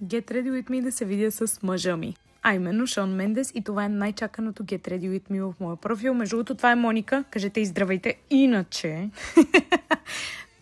Get Ready With Me да се видя с мъжа ми. А именно Шон Мендес, и това е най-чаканото Get Ready With Me в моя профил. Между другото, това е Моника. Кажете и здравейте. Иначе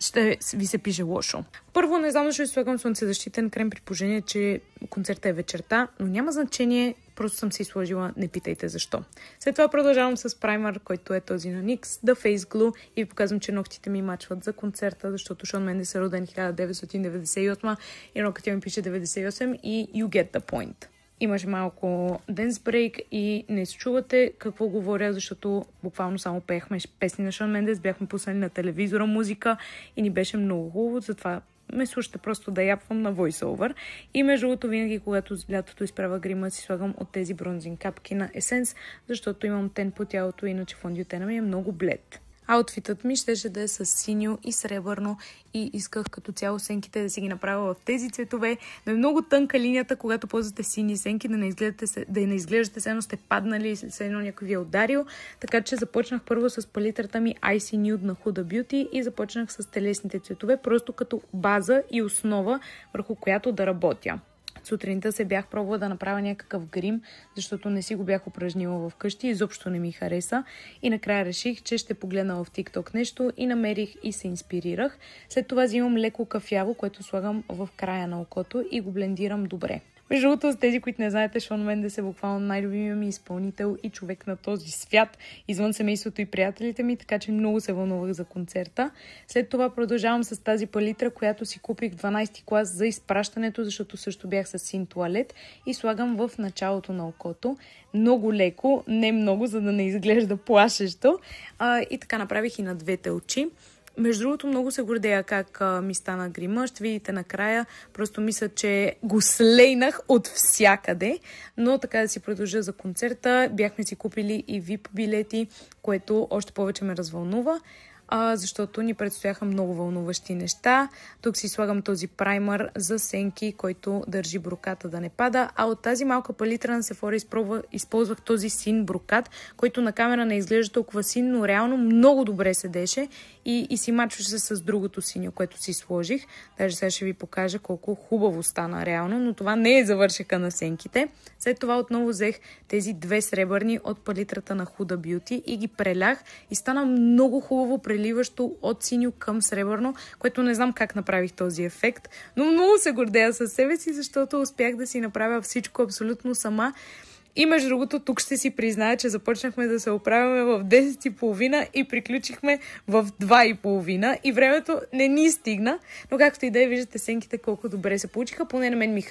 ще ви се пише лошо. Първо, не знам защо слагам слънцезащитен крем, при положение, че концерта е вечерта, но няма значение, просто съм си сложила, не питайте защо. След това продължавам с праймер, който е този на NYX, The Face Glue, и ви показвам, че ногтите ми мачват за концерта, защото Шон Мендес е роден 1998 и ногтите ми пише 98 и you get the point. Имаше малко dance break и не се чувате какво говоря, защото буквално само пеехме песни на Шон Мендес, бяхме пуснали на телевизора музика и ни беше много хубаво, затова ме слушате просто да япвам на voiceover. И между другото, винаги, когато лятото изправя грима, си слагам от тези бронзинг капки на Essence, защото имам тен по тялото, иначе фондиотена ми е много блед. Аутфитът ми щеше да е с синьо и сребърно и исках като цяло сенките да си ги направя в тези цветове. Да е много тънка линията, когато ползвате сини сенки, да не изглеждате се едно сте паднали, се едно някой ви е ударил. Така че започнах първо с палитрата ми Icy Nude на Huda Beauty и започнах с телесните цветове, просто като база и основа, върху която да работя. Сутринта се бях пробвала да направя някакъв грим, защото не си го бях упражнила вкъщи, изобщо не ми хареса. И накрая реших, че ще погледна в TikTok нещо и намерих и се инспирирах. След това взимам леко кафяво, което слагам в края на окото и го блендирам добре. Между другото, с тези, които не знаете, Шон Мендес е буквално най-любимия ми изпълнител и човек на този свят, извън семейството и приятелите ми, така че много се вълнувах за концерта. След това продължавам с тази палитра, която си купих 12-ти клас за изпращането, защото също бях с син туалет, и слагам в началото на окото. Много леко, не много, за да не изглежда плашещо. И така направих и на двете очи. Между другото, много се гордея как ми стана грима. Ще видите накрая. Просто мисля, че го слейнах от всякъде. Но така да си продължа за концерта. Бяхме си купили и VIP билети, което още повече ме развълнува, защото ни предстояха много вълнуващи неща. Тук си слагам този праймер за сенки, който държи броката да не пада. А от тази малка палитра на Sephora използвах този син брокат, който на камера не изглежда толкова син, но реално много добре седеше и си мачваше с другото синьо, което си сложих. Даже сега ще ви покажа колко хубаво стана реално, но това не е завършека на сенките. След това отново взех тези две сребърни от палитрата на Huda Beauty и ги прелях и стана много хубаво преливащо от синьо към сребърно, което не знам как направих този ефект, но много се гордея със себе си, защото успях да си направя всичко абсолютно сама. И между другото, тук ще си призная, че започнахме да се оправяме в 10:30 и приключихме в 2:30 и времето не ни стигна, но както и да е, виждате сенките колко добре се получиха, поне на мен ми